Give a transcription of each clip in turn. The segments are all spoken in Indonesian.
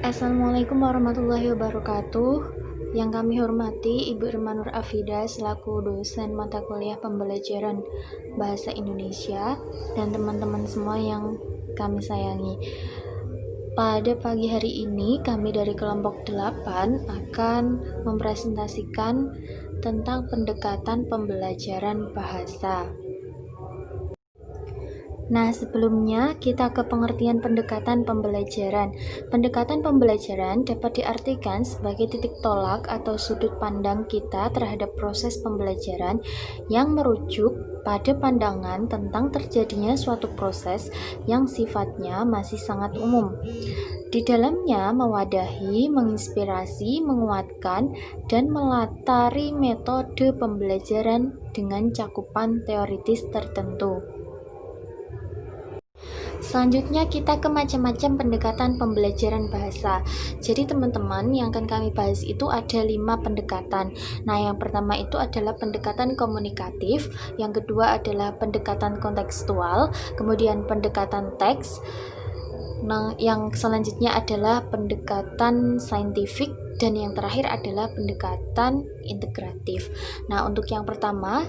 Assalamualaikum warahmatullahi wabarakatuh. Yang kami hormati Ibu Irma Nur Afida selaku dosen mata kuliah pembelajaran Bahasa Indonesia dan teman-teman semua yang kami sayangi. Pada pagi hari ini kami dari kelompok 8 akan mempresentasikan tentang pendekatan pembelajaran bahasa. Nah, sebelumnya kita ke pengertian pendekatan pembelajaran. Pendekatan pembelajaran dapat diartikan sebagai titik tolak atau sudut pandang kita terhadap proses pembelajaran yang merujuk pada pandangan tentang terjadinya suatu proses yang sifatnya masih sangat umum. Di dalamnya mewadahi, menginspirasi, menguatkan, dan melatari metode pembelajaran dengan cakupan teoritis tertentu. Selanjutnya kita ke macam-macam pendekatan pembelajaran bahasa. Jadi teman-teman, yang akan kami bahas itu ada 5 pendekatan. Nah, yang pertama itu adalah pendekatan komunikatif, yang kedua adalah pendekatan kontekstual, kemudian pendekatan teks. Nah, yang selanjutnya adalah pendekatan saintifik, dan yang terakhir adalah pendekatan integratif. Nah, untuk yang pertama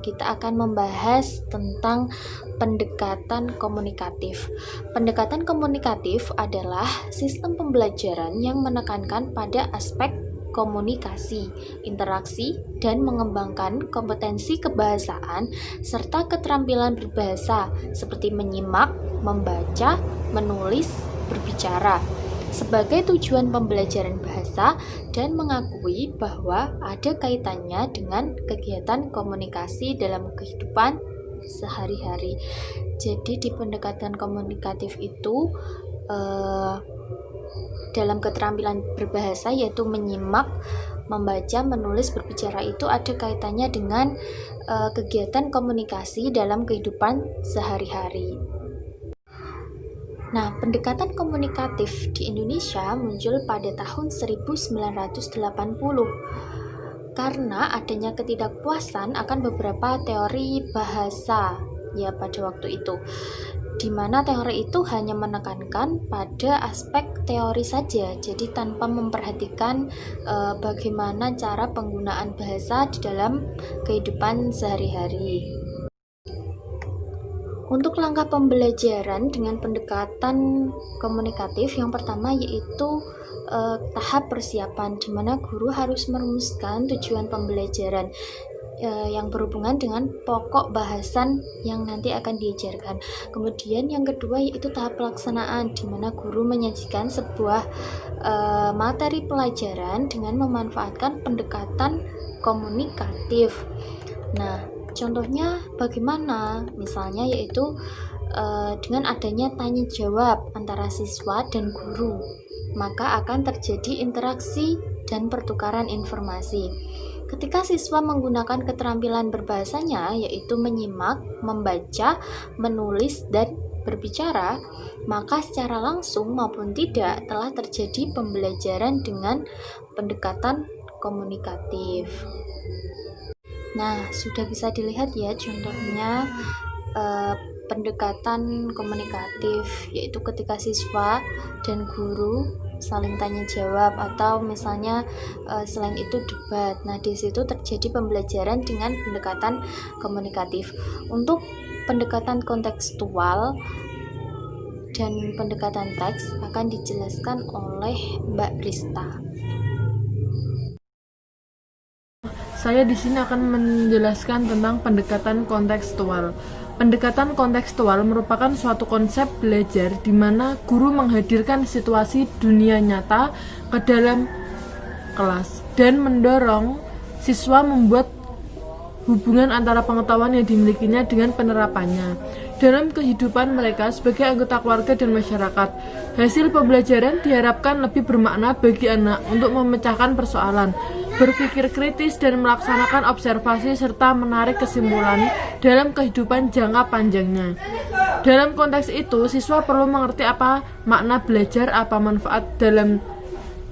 kita akan membahas tentang pendekatan komunikatif. Pendekatan komunikatif adalah sistem pembelajaran yang menekankan pada aspek komunikasi, interaksi, dan mengembangkan kompetensi kebahasaan serta keterampilan berbahasa seperti menyimak, membaca, menulis, berbicara sebagai tujuan pembelajaran bahasa dan mengakui bahwa ada kaitannya dengan kegiatan komunikasi dalam kehidupan sehari-hari. Jadi di pendekatan komunikatif itu dalam keterampilan berbahasa yaitu menyimak, membaca, menulis, berbicara itu ada kaitannya dengan kegiatan komunikasi dalam kehidupan sehari-hari. Nah, pendekatan komunikatif di Indonesia muncul pada tahun 1980 karena adanya ketidakpuasan akan beberapa teori bahasa ya pada waktu itu, di mana teori itu hanya menekankan pada aspek teori saja, jadi tanpa memperhatikan bagaimana cara penggunaan bahasa di dalam kehidupan sehari-hari. Untuk langkah pembelajaran dengan pendekatan komunikatif, yang pertama yaitu tahap persiapan, di mana guru harus merumuskan tujuan pembelajaran yang berhubungan dengan pokok bahasan yang nanti akan diajarkan. Kemudian yang kedua yaitu tahap pelaksanaan, di mana guru menyajikan sebuah materi pelajaran dengan memanfaatkan pendekatan komunikatif. Nah, contohnya bagaimana? Misalnya yaitu dengan adanya tanya jawab antara siswa dan guru, maka akan terjadi interaksi dan pertukaran informasi. Ketika siswa menggunakan keterampilan berbahasanya yaitu menyimak, membaca, menulis, dan berbicara, maka secara langsung maupun tidak telah terjadi pembelajaran dengan pendekatan komunikatif. Nah, sudah bisa dilihat ya contohnya pendekatan komunikatif, yaitu ketika siswa dan guru saling tanya jawab atau misalnya selain itu debat. Nah, di situ terjadi pembelajaran dengan pendekatan komunikatif. Untuk pendekatan kontekstual dan pendekatan teks akan dijelaskan oleh Mbak Rista. Saya di sini akan menjelaskan tentang pendekatan kontekstual. Pendekatan kontekstual merupakan suatu konsep belajar di mana guru menghadirkan situasi dunia nyata ke dalam kelas dan mendorong siswa membuat hubungan antara pengetahuan yang dimilikinya dengan penerapannya dalam kehidupan mereka sebagai anggota keluarga dan masyarakat. Hasil pembelajaran diharapkan lebih bermakna bagi anak untuk memecahkan persoalan, berpikir kritis, dan melaksanakan observasi serta menarik kesimpulan dalam kehidupan jangka panjangnya. Dalam konteks itu, siswa perlu mengerti apa makna belajar, apa manfaat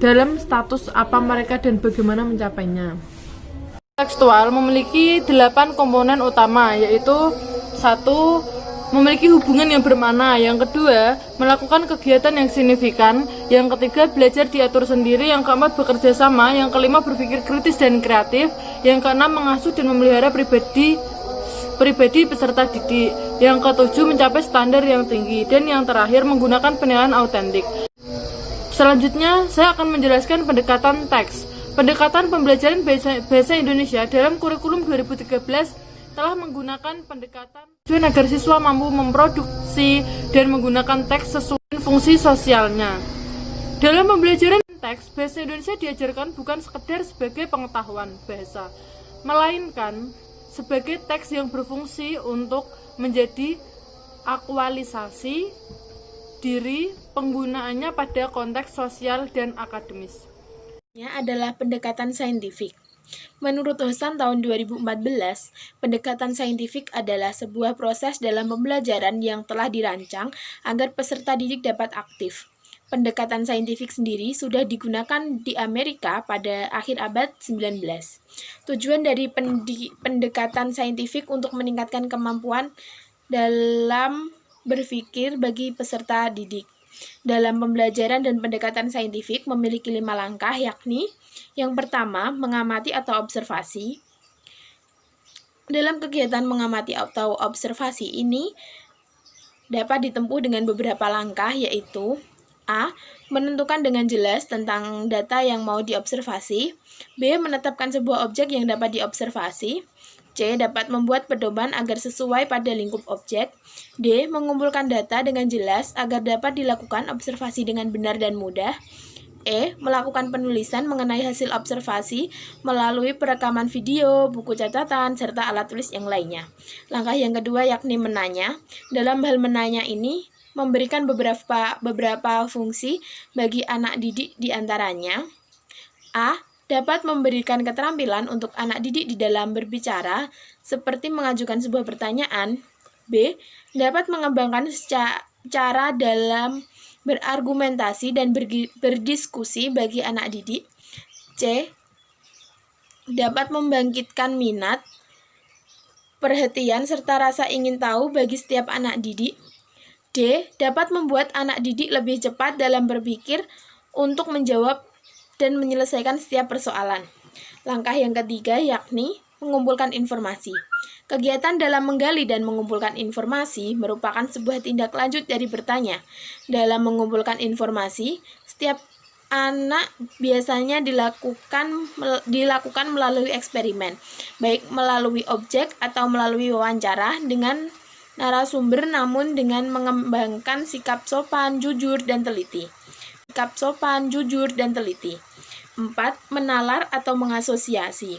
dalam status apa mereka, dan bagaimana mencapainya. Kontekstual memiliki 8 komponen utama, yaitu 1. memiliki hubungan yang bermakna. Yang kedua, melakukan kegiatan yang signifikan. Yang ketiga, belajar diatur sendiri. Yang keempat, bekerja sama. Yang kelima, berpikir kritis dan kreatif. Yang keenam, mengasuh dan memelihara pribadi peserta didik. Yang ketujuh, mencapai standar yang tinggi. Dan yang terakhir, menggunakan penilaian autentik. Selanjutnya, saya akan menjelaskan pendekatan teks. Pendekatan pembelajaran bahasa Indonesia dalam kurikulum 2013 telah menggunakan pendekatan tujuan agar siswa mampu memproduksi dan menggunakan teks sesuai fungsi sosialnya. Dalam pembelajaran teks, bahasa Indonesia diajarkan bukan sekedar sebagai pengetahuan bahasa, melainkan sebagai teks yang berfungsi untuk menjadi aktualisasi diri penggunaannya pada konteks sosial dan akademis. Adalah pendekatan saintifik. Menurut Hasan tahun 2014, pendekatan saintifik adalah sebuah proses dalam pembelajaran yang telah dirancang agar peserta didik dapat aktif. Pendekatan saintifik sendiri sudah digunakan di Amerika pada akhir abad 19. Tujuan dari pendekatan saintifik untuk meningkatkan kemampuan dalam berpikir bagi peserta didik. Dalam pembelajaran dan pendekatan saintifik memiliki 5 langkah, yakni yang pertama, mengamati atau observasi. Dalam kegiatan mengamati atau observasi ini dapat ditempuh dengan beberapa langkah, yaitu A. Menentukan dengan jelas tentang data yang mau diobservasi. B. Menetapkan sebuah objek yang dapat diobservasi. C. Dapat membuat pedoman agar sesuai pada lingkup objek. D. Mengumpulkan data dengan jelas agar dapat dilakukan observasi dengan benar dan mudah. E. Melakukan penulisan mengenai hasil observasi melalui perekaman video, buku catatan, serta alat tulis yang lainnya. Langkah yang kedua yakni menanya. Dalam hal menanya ini, memberikan beberapa fungsi bagi anak didik diantaranya. A. Dapat memberikan keterampilan untuk anak didik di dalam berbicara, seperti mengajukan sebuah pertanyaan. B. Dapat mengembangkan cara dalam berargumentasi dan berdiskusi bagi anak didik. C. Dapat membangkitkan minat, perhatian, serta rasa ingin tahu bagi setiap anak didik. D. Dapat membuat anak didik lebih cepat dalam berpikir untuk menjawab dan menyelesaikan setiap persoalan. Langkah yang ketiga yakni mengumpulkan informasi. Kegiatan dalam menggali dan mengumpulkan informasi merupakan sebuah tindak lanjut dari bertanya. Dalam mengumpulkan informasi, setiap anak biasanya dilakukan melalui eksperimen, baik melalui objek atau melalui wawancara dengan narasumber, namun dengan mengembangkan sikap sopan, jujur, dan teliti. 4. Menalar atau mengasosiasi.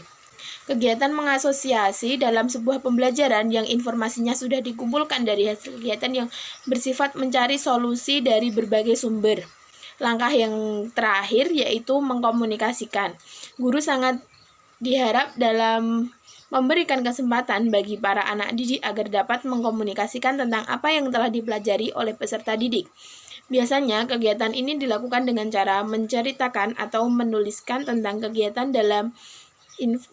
Kegiatan mengasosiasi dalam sebuah pembelajaran yang informasinya sudah dikumpulkan dari hasil kegiatan yang bersifat mencari solusi dari berbagai sumber. Langkah yang terakhir yaitu mengkomunikasikan. Guru sangat diharap dalam memberikan kesempatan bagi para anak didik agar dapat mengkomunikasikan tentang apa yang telah dipelajari oleh peserta didik. Biasanya, kegiatan ini dilakukan dengan cara menceritakan atau menuliskan tentang kegiatan dalam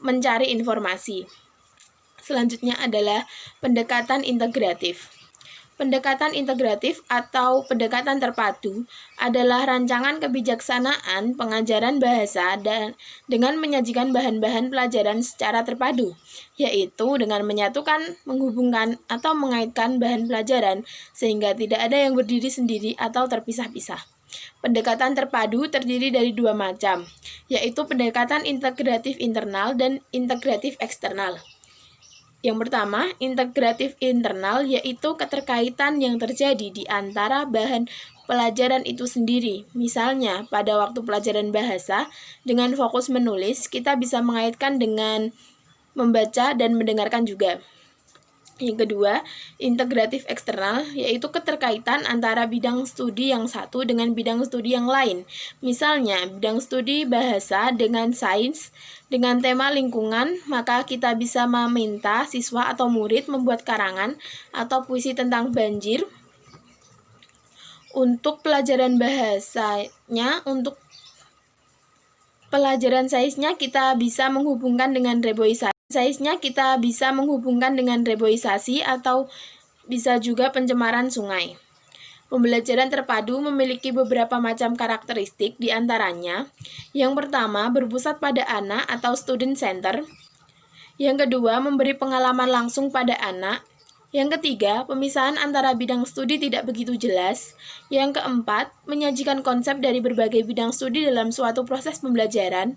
mencari informasi. Selanjutnya adalah pendekatan integratif. Pendekatan integratif atau pendekatan terpadu adalah rancangan kebijaksanaan pengajaran bahasa dan dengan menyajikan bahan-bahan pelajaran secara terpadu, yaitu dengan menyatukan, menghubungkan, atau mengaitkan bahan pelajaran sehingga tidak ada yang berdiri sendiri atau terpisah-pisah. Pendekatan terpadu terdiri dari 2 macam, yaitu pendekatan integratif internal dan integratif eksternal. Yang pertama, integratif internal yaitu keterkaitan yang terjadi di antara bahan pelajaran itu sendiri. Misalnya, pada waktu pelajaran bahasa, dengan fokus menulis, kita bisa mengaitkan dengan membaca dan mendengarkan juga. Yang kedua, integratif eksternal yaitu keterkaitan antara bidang studi yang satu dengan bidang studi yang lain. Misalnya, bidang studi bahasa dengan sains, dengan tema lingkungan, maka kita bisa meminta siswa atau murid membuat karangan atau puisi tentang banjir. Untuk pelajaran bahasanya, untuk pelajaran sainsnya kita bisa menghubungkan dengan reboisasi. Kita bisa menghubungkan dengan reboisasi atau bisa juga pencemaran sungai. Pembelajaran terpadu memiliki beberapa macam karakteristik, di antaranya yang pertama berpusat pada anak atau student center, yang kedua memberi pengalaman langsung pada anak, yang ketiga pemisahan antara bidang studi tidak begitu jelas, yang keempat menyajikan konsep dari berbagai bidang studi dalam suatu proses pembelajaran,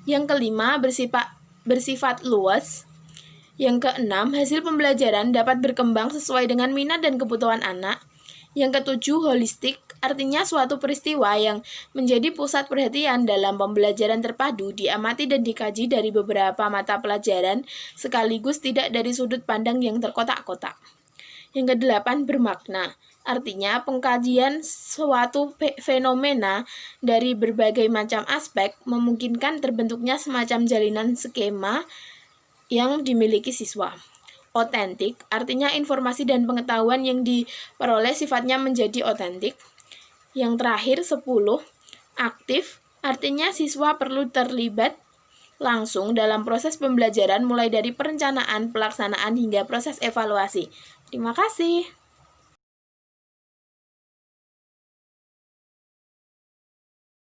yang kelima bersifat luas, yang keenam hasil pembelajaran dapat berkembang sesuai dengan minat dan kebutuhan anak, yang ketujuh, holistik, artinya suatu peristiwa yang menjadi pusat perhatian dalam pembelajaran terpadu diamati dan dikaji dari beberapa mata pelajaran sekaligus tidak dari sudut pandang yang terkotak-kotak. Yang kedelapan, bermakna, artinya pengkajian suatu fenomena dari berbagai macam aspek memungkinkan terbentuknya semacam jalinan skema yang dimiliki siswa. Otentik, artinya informasi dan pengetahuan yang diperoleh sifatnya menjadi otentik. Yang terakhir, 10. Aktif, artinya siswa perlu terlibat langsung dalam proses pembelajaran mulai dari perencanaan, pelaksanaan, hingga proses evaluasi. Terima kasih.